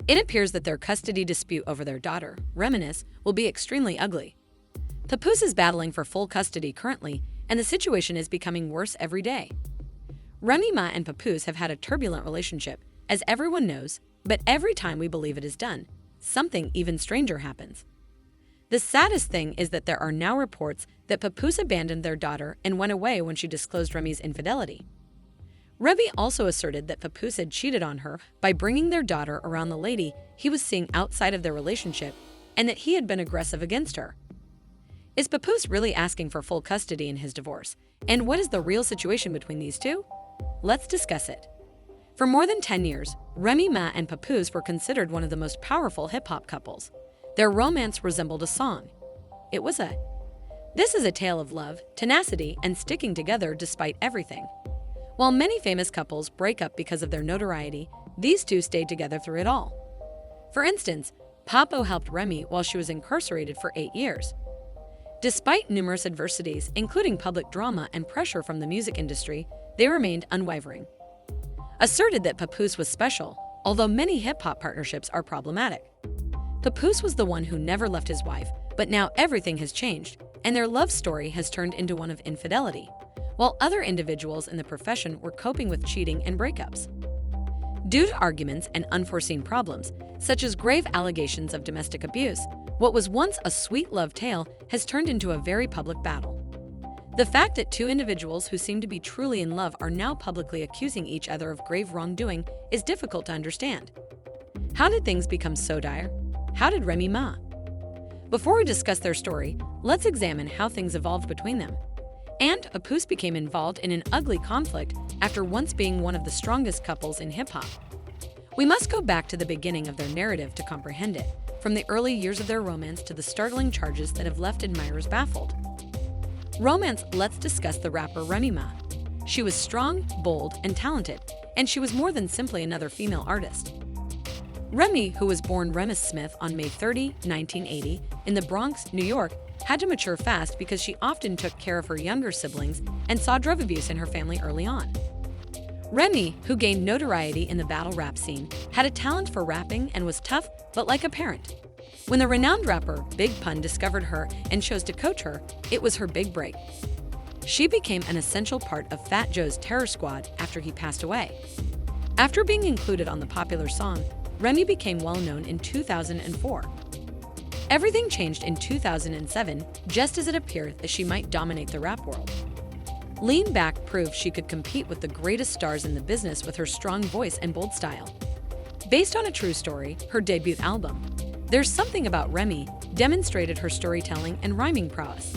It appears that their custody dispute over their daughter, Reminisce, will be extremely ugly. Papoose is battling for full custody currently, and the situation is becoming worse every day. Remy Ma and Papoose have had a turbulent relationship, as everyone knows, but every time we believe it is done, something even stranger happens. The saddest thing is that there are now reports that Papoose abandoned their daughter and went away when she disclosed Remy's infidelity. Remy also asserted that Papoose had cheated on her by bringing their daughter around the lady he was seeing outside of their relationship and that he had been aggressive against her. Is Papoose really asking for full custody in his divorce? And what is the real situation between these two? Let's discuss it. For more than 10 years, Remy Ma and Papoose were considered one of the most powerful hip-hop couples. Their romance resembled a song. This is a tale of love, tenacity, and sticking together despite everything. While many famous couples break up because of their notoriety, these two stayed together through it all. For instance, Papo helped Remy while she was incarcerated for 8 years. Despite numerous adversities, including public drama and pressure from the music industry, they remained unwavering. Asserted that Papoose was special, although many hip-hop partnerships are problematic. Papoose was the one who never left his wife, but now everything has changed, and their love story has turned into one of infidelity, while other individuals in the profession were coping with cheating and breakups. Due to arguments and unforeseen problems, such as grave allegations of domestic abuse, what was once a sweet love tale has turned into a very public battle. The fact that two individuals who seem to be truly in love are now publicly accusing each other of grave wrongdoing is difficult to understand. How did things become so dire? How did Remy Ma? Before we discuss their story, let's examine how things evolved between them. And Papoose became involved in an ugly conflict after once being one of the strongest couples in hip-hop. We must go back to the beginning of their narrative to comprehend it, from the early years of their romance to the startling charges that have left admirers baffled. Romance. Let's discuss the rapper Remy Ma. She was strong, bold, and talented, and she was more than simply another female artist. Remy, who was born Remus Smith on May 30, 1980, in the Bronx, New York, had to mature fast because she often took care of her younger siblings and saw drug abuse in her family early on. Remy, who gained notoriety in the battle rap scene, had a talent for rapping and was tough but like a parent. When the renowned rapper Big Pun discovered her and chose to coach her, it was her big break. She became an essential part of Fat Joe's Terror Squad after he passed away. After being included on the popular song, Remy became well known in 2004. Everything changed in 2007, just as it appeared that she might dominate the rap world. Lean Back proved she could compete with the greatest stars in the business with her strong voice and bold style. Based on a true story, her debut album, There's Something About Remy, demonstrated her storytelling and rhyming prowess.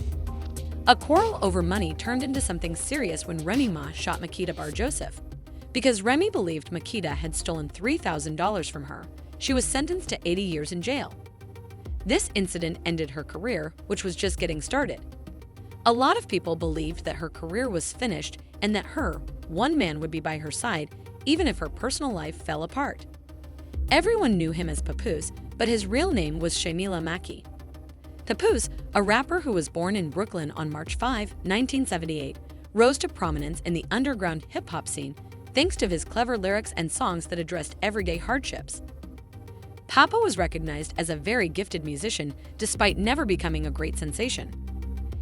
A quarrel over money turned into something serious when Remy Ma shot Makita Bar-Joseph. Because Remy believed Makita had stolen $3,000 from her, she was sentenced to 80 years in jail. This incident ended her career, which was just getting started. A lot of people believed that her career was finished and that one man would be by her side, even if her personal life fell apart. Everyone knew him as Papoose, but his real name was Shamila Maki. Papoose, a rapper who was born in Brooklyn on March 5, 1978, rose to prominence in the underground hip-hop scene thanks to his clever lyrics and songs that addressed everyday hardships. Papo was recognized as a very gifted musician despite never becoming a great sensation.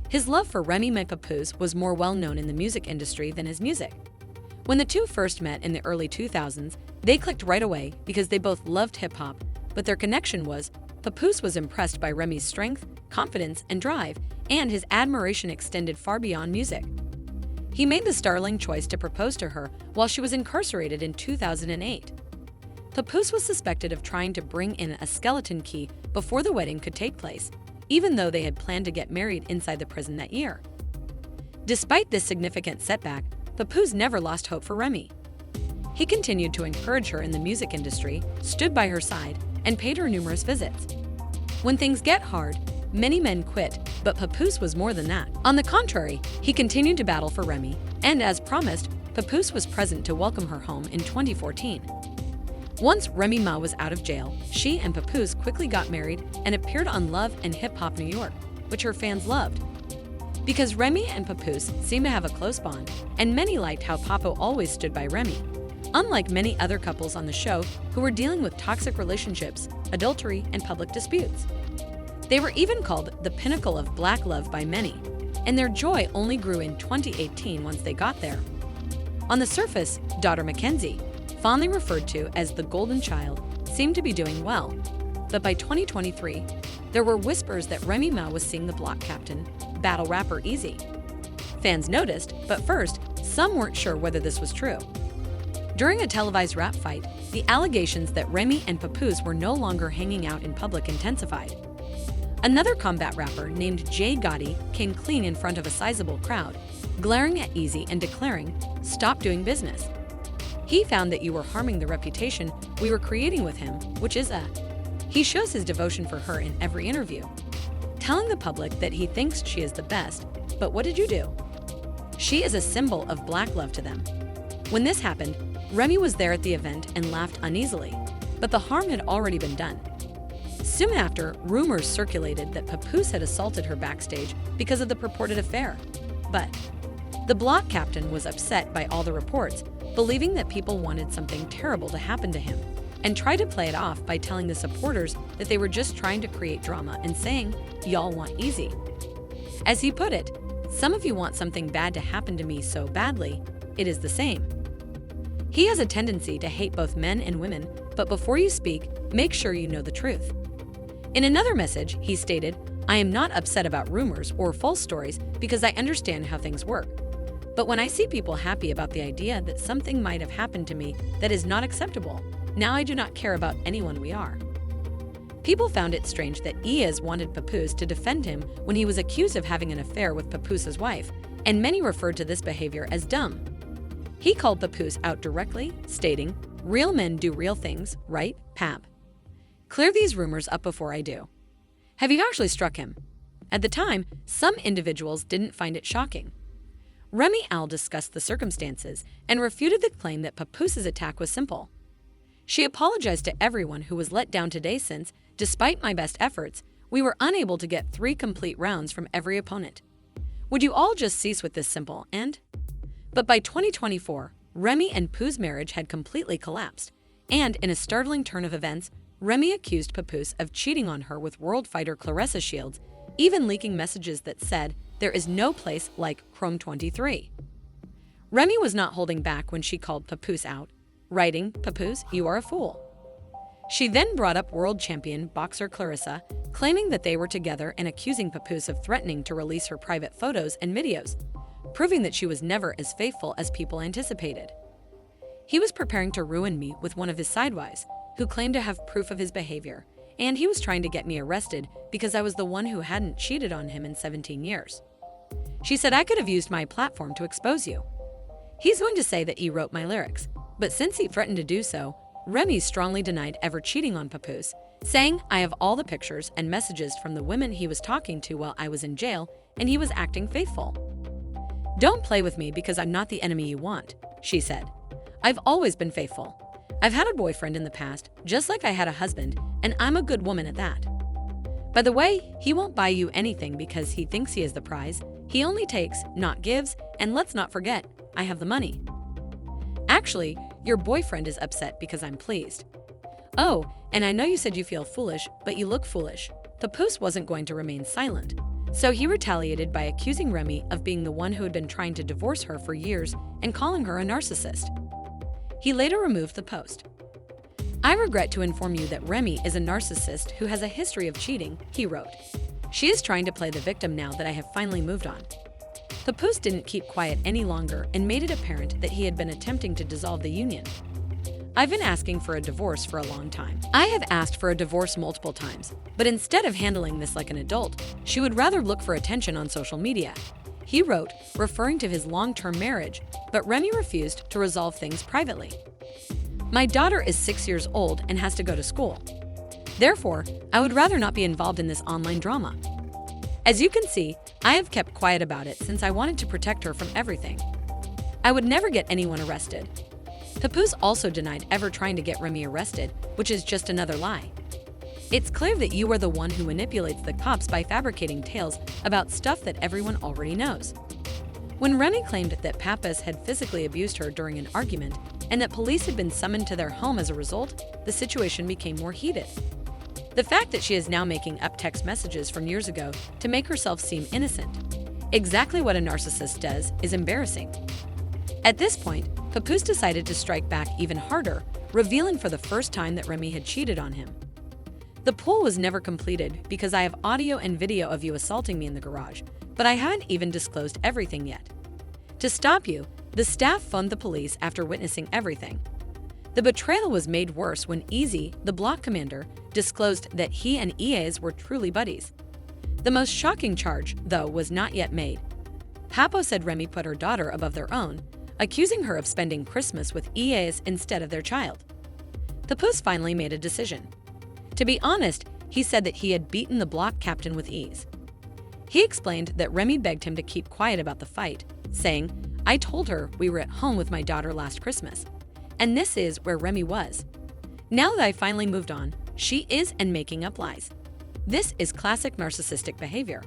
His love for Remy Ma Papoose was more well-known in the music industry than his music. When the two first met in the early 2000s, they clicked right away because they both loved hip-hop, but their connection was Papoose was impressed by Remy's strength, confidence, and drive, and his admiration extended far beyond music. He made the startling choice to propose to her while she was incarcerated in 2008. Papoose was suspected of trying to bring in a skeleton key before the wedding could take place, even though they had planned to get married inside the prison that year. Despite this significant setback, Papoose never lost hope for Remy. He continued to encourage her in the music industry, stood by her side, and paid her numerous visits. When things get hard, many men quit, but Papoose was more than that. On the contrary, he continued to battle for Remy, and as promised, Papoose was present to welcome her home in 2014. Once Remy Ma was out of jail, she and Papoose quickly got married and appeared on Love and Hip Hop New York, which her fans loved. Because Remy and Papoose seemed to have a close bond, and many liked how Papo always stood by Remy. unlike many other couples on the show who were dealing with toxic relationships, adultery, and public disputes. They were even called the pinnacle of black love by many, and their joy only grew in 2018 once they got there. On the surface, daughter Mackenzie, fondly referred to as the golden child, seemed to be doing well, but by 2023, there were whispers that Remy Ma was seeing the block captain, battle rapper Easy. Fans noticed, but first, some weren't sure whether this was true. During a televised rap fight, the allegations that Remy and Papoose were no longer hanging out in public intensified. Another combat rapper named Jay Gotti came clean in front of a sizable crowd, glaring at Easy and declaring, "Stop doing business." He found that you were harming the reputation we were creating with him, which is He shows his devotion for her in every interview, telling the public that he thinks she is the best, but what did you do? She is a symbol of black love to them. When this happened, Remy was there at the event and laughed uneasily, but the harm had already been done. Soon after, rumors circulated that Papoose had assaulted her backstage because of the purported affair. But the block captain was upset by all the reports, believing that people wanted something terrible to happen to him, and tried to play it off by telling the supporters that they were just trying to create drama and saying, "Y'all want Easy." As he put it, "Some of you want something bad to happen to me so badly, it is the same." He has a tendency to hate both men and women, but before you speak, make sure you know the truth. In another message, he stated, "I am not upset about rumors or false stories because I understand how things work. But when I see people happy about the idea that something might have happened to me that is not acceptable, now I do not care about anyone we are." People found it strange that Iaz wanted Papoose to defend him when he was accused of having an affair with Papoose's wife, and many referred to this behavior as dumb. He called Papoose out directly, stating, "Real men do real things, right, Pap? Clear these rumors up before I do. Have you actually struck him?" At the time, some individuals didn't find it shocking. Remy Al discussed the circumstances and refuted the claim that Papoose's attack was simple. She apologized to everyone who was let down today since, despite my best efforts, we were unable to get 3 complete rounds from every opponent. Would you all just cease with this simple end? But by 2024, Remy and Pooh's marriage had completely collapsed, and in a startling turn of events, Remy accused Papoose of cheating on her with world fighter Claressa Shields, even leaking messages that said, "There is no place like Chrome 23. Remy was not holding back when she called Papoose out, writing, "Papoose, you are a fool." She then brought up world champion boxer Claressa, claiming that they were together and accusing Papoose of threatening to release her private photos and videos, proving that she was never as faithful as people anticipated. He was preparing to ruin me with one of his sidewives, who claimed to have proof of his behavior, and he was trying to get me arrested because I was the one who hadn't cheated on him in 17 years. She said I could have used my platform to expose you. He's going to say that he wrote my lyrics, but since he threatened to do so, Remy strongly denied ever cheating on Papoose, saying, "I have all the pictures and messages from the women he was talking to while I was in jail, and he was acting faithful." "Don't play with me because I'm not the enemy you want," she said. "I've always been faithful. I've had a boyfriend in the past, just like I had a husband, and I'm a good woman at that. By the way, he won't buy you anything because he thinks he is the prize. He only takes, not gives, and let's not forget, I have the money. Actually, your boyfriend is upset because I'm pleased. Oh, and I know you said you feel foolish, but you look foolish." Papoose wasn't going to remain silent, so he retaliated by accusing Remy of being the one who had been trying to divorce her for years and calling her a narcissist. He later removed the post. "I regret to inform you that Remy is a narcissist who has a history of cheating," he wrote. "She is trying to play the victim now that I have finally moved on." Papoose didn't keep quiet any longer and made it apparent that he had been attempting to dissolve the union. "I've been asking for a divorce for a long time. I have asked for a divorce multiple times, but instead of handling this like an adult, she would rather look for attention on social media," he wrote, referring to his long-term marriage, but Remy refused to resolve things privately. "My daughter is 6 years old and has to go to school. Therefore, I would rather not be involved in this online drama. As you can see, I have kept quiet about it since I wanted to protect her from everything. I would never get anyone arrested." Papoose also denied ever trying to get Remy arrested, which is just another lie. "It's clear that you are the one who manipulates the cops by fabricating tales about stuff that everyone already knows." When Remy claimed that Papoose had physically abused her during an argument, and that police had been summoned to their home as a result, the situation became more heated. The fact that she is now making up text messages from years ago to make herself seem innocent, exactly what a narcissist does, is embarrassing. At this point, Papoose decided to strike back even harder, revealing for the first time that Remy had cheated on him. The pool was never completed because I have audio and video of you assaulting me in the garage, but I haven't even disclosed everything yet. To stop you, the staff phoned the police after witnessing everything. The betrayal was made worse when Easy, the block commander, disclosed that he and EAs were truly buddies. The most shocking charge, though, was not yet made. Papo said Remy put her daughter above their own, accusing her of spending Christmas with EAs instead of their child. Papoose finally made a decision. To be honest, he said that he had beaten the block captain with ease. He explained that Remy begged him to keep quiet about the fight, saying, "I told her we were at home with my daughter last Christmas, and this is where Remy was. Now that I finally moved on, she is and making up lies. This is classic narcissistic behavior.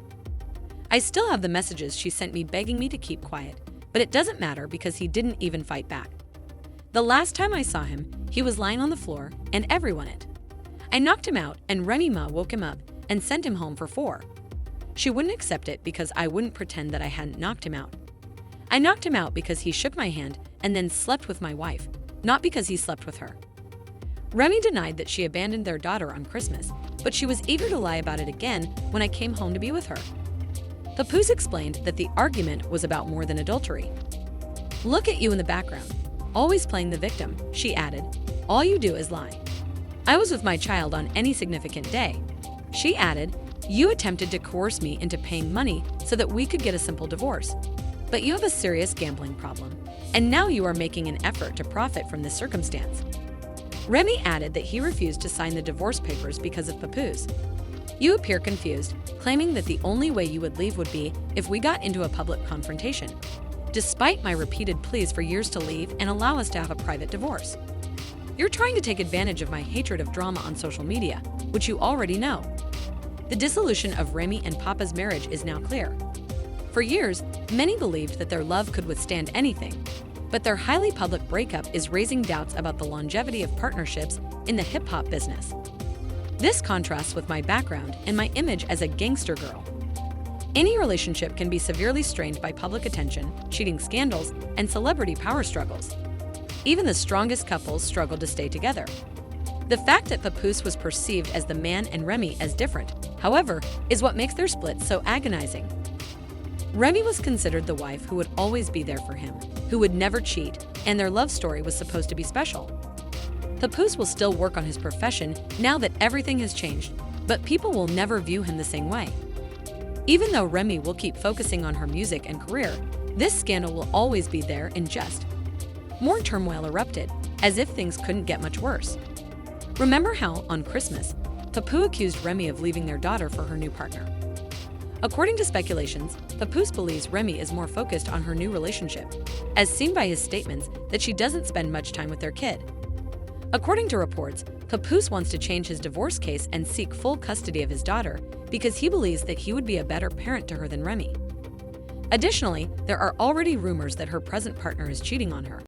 I still have the messages she sent me begging me to keep quiet, but it doesn't matter because he didn't even fight back. The last time I saw him, he was lying on the floor and everyone it. I knocked him out and Remy Ma woke him up and sent him home for 4. She wouldn't accept it because I wouldn't pretend that I hadn't knocked him out. I knocked him out because he shook my hand and then slept with my wife, not because he slept with her." Remy denied that she abandoned their daughter on Christmas, but she was eager to lie about it again when I came home to be with her. Papoose explained that the argument was about more than adultery. "Look at you in the background, always playing the victim," she added. "All you do is lie. I was with my child on any significant day." She added, "You attempted to coerce me into paying money so that we could get a simple divorce. But you have a serious gambling problem, and now you are making an effort to profit from this circumstance." Remy added that he refused to sign the divorce papers because of Papoose. "You appear confused, claiming that the only way you would leave would be if we got into a public confrontation, despite my repeated pleas for years to leave and allow us to have a private divorce. You're trying to take advantage of my hatred of drama on social media, which you already know." The dissolution of Remy and Papa's marriage is now clear. For years, many believed that their love could withstand anything, but their highly public breakup is raising doubts about the longevity of partnerships in the hip-hop business. This contrasts with my background and my image as a gangster girl. Any relationship can be severely strained by public attention, cheating scandals, and celebrity power struggles. Even the strongest couples struggle to stay together. The fact that Papoose was perceived as the man and Remy as different, however, is what makes their split so agonizing. Remy was considered the wife who would always be there for him, who would never cheat, and their love story was supposed to be special. Papoose will still work on his profession now that everything has changed, but people will never view him the same way. Even though Remy will keep focusing on her music and career, this scandal will always be there in jest. More turmoil erupted, as if things couldn't get much worse. Remember how, on Christmas, Papoose accused Remy of leaving their daughter for her new partner. According to speculations, Papoose believes Remy is more focused on her new relationship, as seen by his statements that she doesn't spend much time with their kid. According to reports, Papoose wants to change his divorce case and seek full custody of his daughter because he believes that he would be a better parent to her than Remy. Additionally, there are already rumors that her present partner is cheating on her.